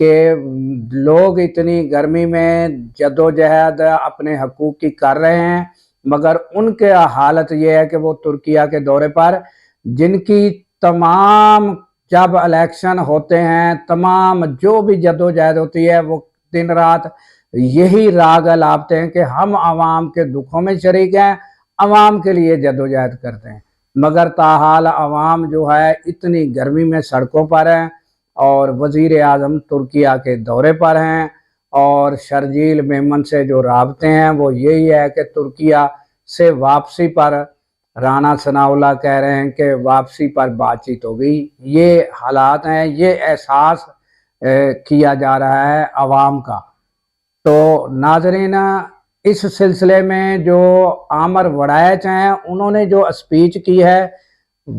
کہ لوگ اتنی گرمی میں جدوجہد اپنے حقوق کی کر رہے ہیں، مگر ان کے حالت یہ ہے کہ وہ ترکیہ کے دورے پر، جن کی تمام جب الیکشن ہوتے ہیں تمام جو بھی جدوجہد ہوتی ہے وہ دن رات یہی راگ الاپتے ہیں کہ ہم عوام کے دکھوں میں شریک ہیں، عوام کے لیے جدوجہد کرتے ہیں، مگر تاحال عوام جو ہے اتنی گرمی میں سڑکوں پر ہیں اور وزیر اعظم ترکیہ کے دورے پر ہیں، اور شرجیل میمن سے جو رابطے ہیں وہ یہی ہے کہ ترکیہ سے واپسی پر رانا ثناء اللہ کہہ رہے ہیں کہ واپسی پر بات چیت ہوگی۔ یہ حالات ہیں، یہ احساس کیا جا رہا ہے عوام کا۔ تو ناظرین، اس سلسلے میں جو عامر وڑائچ ہیں انہوں نے جو اسپیچ کی ہے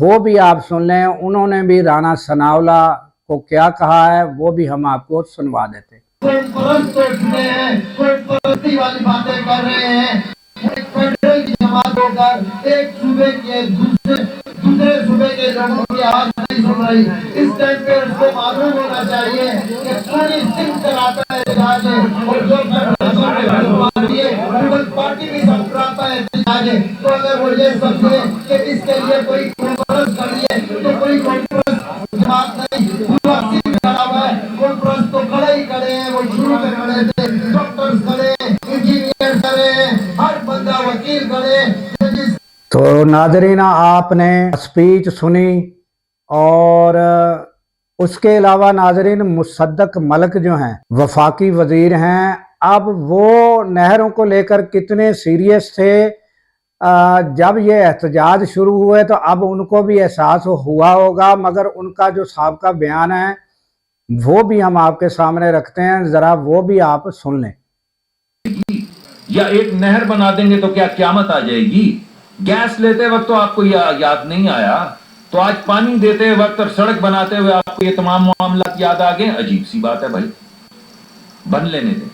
وہ بھی آپ سن لیں، انہوں نے بھی رانا ثناء اللہ کو کیا کہا ہے وہ بھی ہم آپ کو سنوا دیتے ہیں۔ کوئی پرست اٹھنے ہیں، کوئی پرستی والی باتیں کر رہے ہیں، ایک فیڈرل کی جماعت ہو کر ایک صوبے کے دوسرے صوبے کے لوگوں کی آواز نہیں سن رہی۔ اس ٹائم پہ اس کو معلوم ہونا چاہیے کہ پوری سندھ چلاتا ہے احتجاج ہے، اور جو پیپلز پارٹی بھی سب کراتا ہے احتجاج ہے۔ تو اگر وہ یہ سمجھے کہ اس کے لیے کوئی کانفرنس کری ہے تو کوئی کانفرنس جماعت نہیں، پورا سندھ کھڑا ہوا ہے۔ کانفرنس تو کھڑے ہی کھڑے ہیں، وہ شروع میں کھڑے تھے، ڈاکٹرز کھڑے ہیں، انجینئر کھڑے ہیں، ہر بندہ وکیل کھڑے ہیں۔ تو ناظرین، آپ نے اسپیچ سنی، اور اس کے علاوہ ناظرین مصدق ملک جو ہیں وفاقی وزیر ہیں، اب وہ نہروں کو لے کر کتنے سیریس تھے جب یہ احتجاج شروع ہوئے تو اب ان کو بھی احساس ہوا ہوگا، مگر ان کا جو سابقہ بیان ہے وہ بھی ہم آپ کے سامنے رکھتے ہیں، ذرا وہ بھی آپ سن لیں۔ یا ایک نہر بنا دیں گے تو کیا قیامت آ جائے گی؟ گیس لیتے وقت تو آپ کو یاد نہیں آیا، تو آج پانی دیتے وقت اور سڑک بناتے ہوئے آپ کو یہ تمام معاملات یاد آ گئے؟ عجیب سی بات ہے بھائی۔ بن لینے دیں،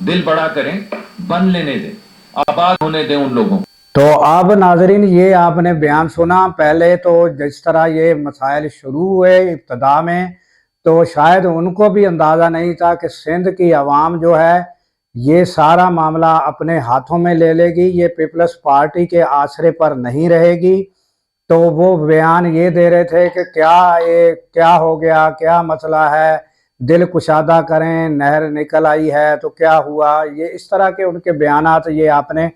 دل بڑا کریں، بن لینے دیں، آباد ہونے دیں ان لوگوں۔ تو اب ناظرین یہ آپ نے بیان سنا، پہلے تو جس طرح یہ مسائل شروع ہوئے ابتدا میں تو شاید ان کو بھی اندازہ نہیں تھا کہ سندھ کی عوام جو ہے یہ سارا معاملہ اپنے ہاتھوں میں لے لے گی، یہ پیپلز پارٹی کے آسرے پر نہیں رہے گی۔ تو وہ بیان یہ دے رہے تھے کہ کیا ہو گیا، کیا مسئلہ ہے، دل کشادہ کریں، نہر نکل آئی ہے تو کیا ہوا، یہ اس طرح کے ان کے بیانات یہ آپ نے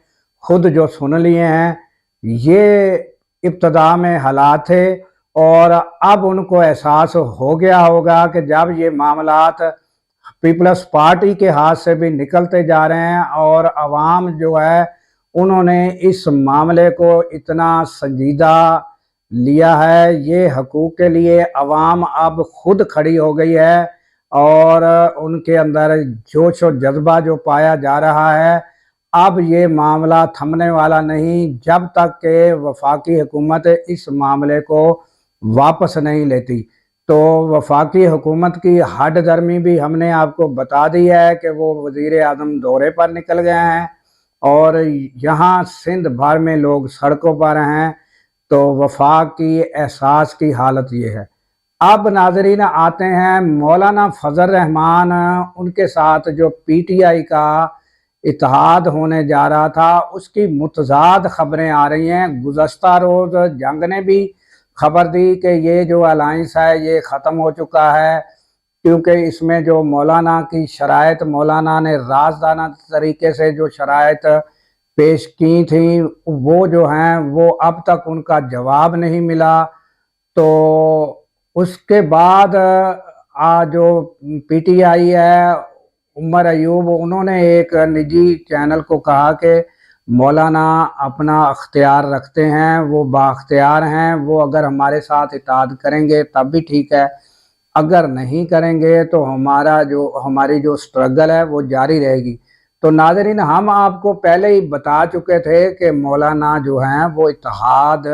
خود جو سن لیے ہیں۔ یہ ابتدا میں حالات تھے، اور اب ان کو احساس ہو گیا ہوگا کہ جب یہ معاملات پیپلز پارٹی کے ہاتھ سے بھی نکلتے جا رہے ہیں اور عوام جو ہے انہوں نے اس معاملے کو اتنا سنجیدہ لیا ہے، یہ حقوق کے لیے عوام اب خود کھڑی ہو گئی ہے، اور ان کے اندر جوش و جذبہ جو پایا جا رہا ہے، اب یہ معاملہ تھمنے والا نہیں جب تک کہ وفاقی حکومت اس معاملے کو واپس نہیں لیتی۔ تو وفاقی حکومت کی ہڈ درمی بھی ہم نے آپ کو بتا دی ہے کہ وہ وزیر اعظم دورے پر نکل گئے ہیں، اور یہاں سندھ بھر میں لوگ سڑکوں پر ہیں، تو وفاق کی احساس کی حالت یہ ہے۔ اب ناظرین آتے ہیں مولانا فضل الرحمان، ان کے ساتھ جو پی ٹی آئی کا اتحاد ہونے جا رہا تھا اس کی متضاد خبریں آ رہی ہیں۔ گزشتہ روز جنگ نے بھی خبر دی کہ یہ جو الائنس ہے یہ ختم ہو چکا ہے، کیونکہ اس میں جو مولانا کی شرائط، مولانا نے رازدانہ طریقے سے جو شرائط پیش کی تھیں وہ جو ہیں وہ اب تک ان کا جواب نہیں ملا۔ تو اس کے بعد جو پی ٹی آئی ہے، عمر ایوب، انہوں نے ایک نجی چینل کو کہا کہ مولانا اپنا اختیار رکھتے ہیں، وہ بااختیار ہیں، وہ اگر ہمارے ساتھ اتحاد کریں گے تب بھی ٹھیک ہے، اگر نہیں کریں گے تو ہماری جو سٹرگل ہے وہ جاری رہے گی۔ تو ناظرین ہم آپ کو پہلے ہی بتا چکے تھے کہ مولانا جو ہیں وہ اتحاد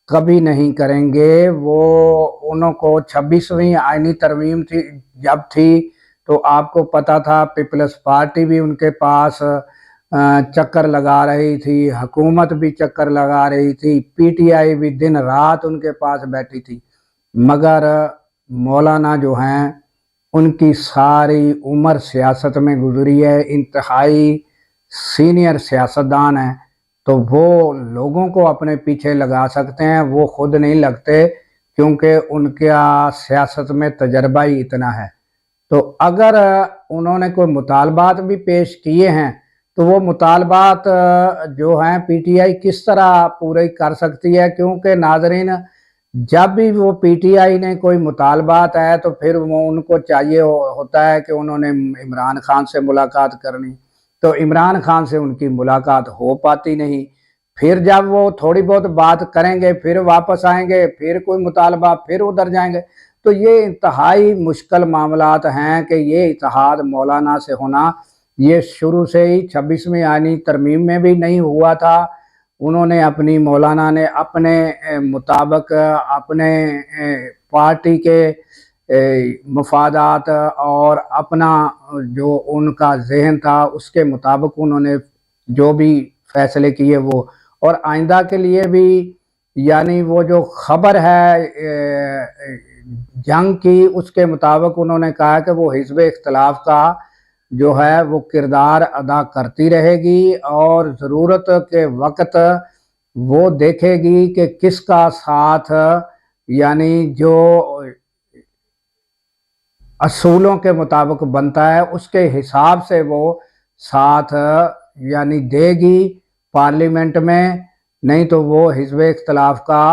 کبھی نہیں کریں گے۔ وہ انہوں کو 26ویں آئینی ترمیم تھی جب تھی تو آپ کو پتا تھا پیپلز پارٹی بھی ان کے پاس چکر لگا رہی تھی، حکومت بھی چکر لگا رہی تھی، پی ٹی آئی بھی دن رات ان کے پاس بیٹھی تھی، مگر مولانا جو ہیں ان کی ساری عمر سیاست میں گزری ہے، انتہائی سینئر سیاستدان ہیں، تو وہ لوگوں کو اپنے پیچھے لگا سکتے ہیں، وہ خود نہیں لگتے کیونکہ ان کا سیاست میں تجربہ ہی اتنا ہے۔ تو اگر انہوں نے کوئی مطالبات بھی پیش کیے ہیں تو وہ مطالبات جو ہیں پی ٹی آئی کس طرح پورے کر سکتی ہے، کیونکہ ناظرین جب بھی وہ پی ٹی آئی نے کوئی مطالبات ہے تو پھر وہ ان کو چاہیے ہوتا ہے کہ انہوں نے عمران خان سے ملاقات کرنی، تو عمران خان سے ان کی ملاقات ہو پاتی نہیں، پھر جب وہ تھوڑی بہت بات کریں گے پھر واپس آئیں گے، پھر کوئی مطالبہ پھر ادھر جائیں گے، تو یہ انتہائی مشکل معاملات ہیں کہ یہ اتحاد مولانا سے ہونا یہ شروع سے ہی 26ویں آئینی ترمیم میں بھی نہیں ہوا تھا۔ انہوں نے اپنی مولانا نے اپنے مطابق اپنے پارٹی کے مفادات اور اپنا جو ان کا ذہن تھا اس کے مطابق انہوں نے جو بھی فیصلے کیے وہ، اور آئندہ کے لیے بھی یعنی وہ جو خبر ہے جنگ کی اس کے مطابق انہوں نے کہا کہ وہ حزب اختلاف کا جو ہے وہ کردار ادا کرتی رہے گی، اور ضرورت کے وقت وہ دیکھے گی کہ کس کا ساتھ یعنی جو اصولوں کے مطابق بنتا ہے اس کے حساب سے وہ ساتھ یعنی دے گی پارلیمنٹ میں، نہیں تو وہ حزب اختلاف کا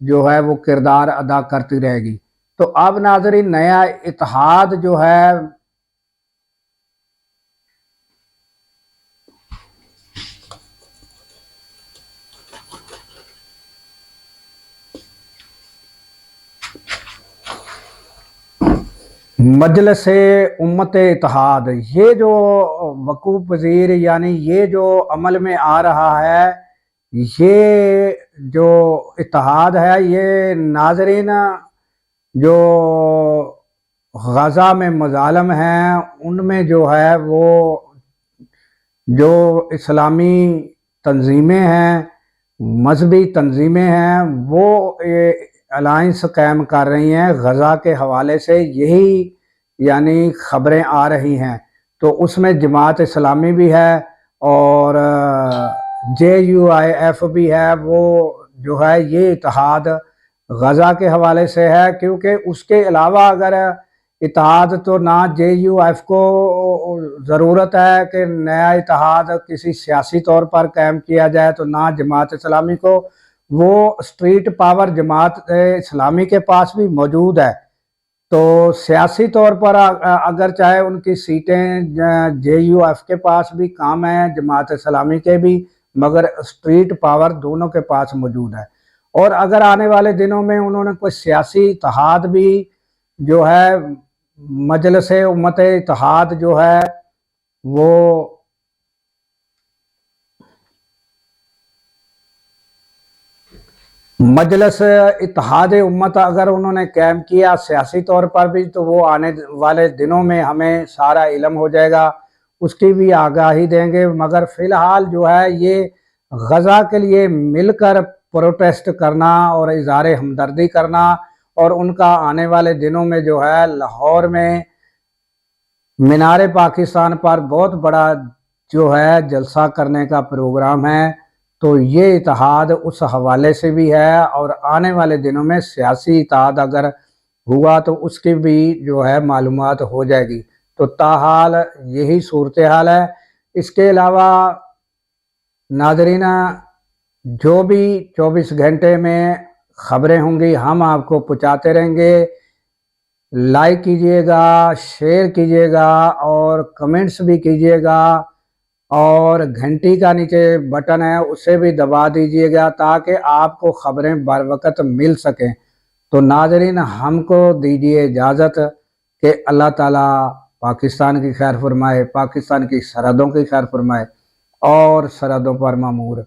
جو ہے وہ کردار ادا کرتی رہے گی۔ تو اب ناظرین نیا اتحاد جو ہے مجلس امت اتحاد، یہ جو وقوع پذیر یعنی یہ جو عمل میں آ رہا ہے، یہ جو اتحاد ہے یہ ناظرین جو غزہ میں مظالم ہیں ان میں جو ہے وہ جو اسلامی تنظیمیں ہیں، مذہبی تنظیمیں ہیں، وہ الائنس قائم کر رہی ہیں غزہ کے حوالے سے، یہی یعنی خبریں آ رہی ہیں۔ تو اس میں جماعت اسلامی بھی ہے اور JUIF بھی ہے، وہ جو ہے یہ اتحاد غزہ کے حوالے سے ہے، کیونکہ اس کے علاوہ اگر اتحاد تو نہ JUIF کو ضرورت ہے کہ نیا اتحاد کسی سیاسی طور پر قائم کیا جائے، تو نہ جماعت اسلامی کو، وہ اسٹریٹ پاور جماعت اسلامی کے پاس بھی موجود ہے، تو سیاسی طور پر اگر چاہے ان کی سیٹیں JUIF کے پاس بھی کام ہیں، جماعت اسلامی کے بھی، مگر اسٹریٹ پاور دونوں کے پاس موجود ہے۔ اور اگر آنے والے دنوں میں انہوں نے کوئی سیاسی اتحاد بھی جو ہے مجلس امت اتحاد جو ہے وہ مجلس اتحاد امت اگر انہوں نے قائم کیا سیاسی طور پر بھی، تو وہ آنے والے دنوں میں ہمیں سارا علم ہو جائے گا، اس کی بھی آگاہی دیں گے، مگر فی الحال جو ہے یہ غزہ کے لیے مل کر پروٹیسٹ کرنا اور اظہار ہمدردی کرنا، اور ان کا آنے والے دنوں میں جو ہے لاہور میں مینار پاکستان پر بہت بڑا جو ہے جلسہ کرنے کا پروگرام ہے، تو یہ اتحاد اس حوالے سے بھی ہے، اور آنے والے دنوں میں سیاسی اتحاد اگر ہوا تو اس کی بھی جو ہے معلومات ہو جائے گی۔ تو تاحال یہی صورتحال ہے۔ اس کے علاوہ ناظرین جو بھی 24 گھنٹے میں خبریں ہوں گی ہم آپ کو پہنچاتے رہیں گے، لائک کیجئے گا، شیئر کیجئے گا اور کمنٹس بھی کیجئے گا، اور گھنٹی کا نیچے بٹن ہے اسے بھی دبا دیجئے گا تاکہ آپ کو خبریں بر وقت مل سکیں۔ تو ناظرین ہم کو دیجئے اجازت کہ اللہ تعالیٰ پاکستان کی خیر فرمائے، پاکستان کی سرحدوں کی خیر فرمائے، اور سرحدوں پر مامور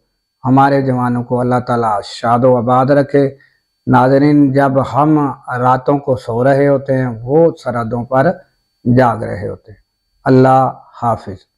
ہمارے جوانوں کو اللہ تعالیٰ شاد و آباد رکھے۔ ناظرین جب ہم راتوں کو سو رہے ہوتے ہیں وہ سرحدوں پر جاگ رہے ہوتے ہیں۔ اللہ حافظ۔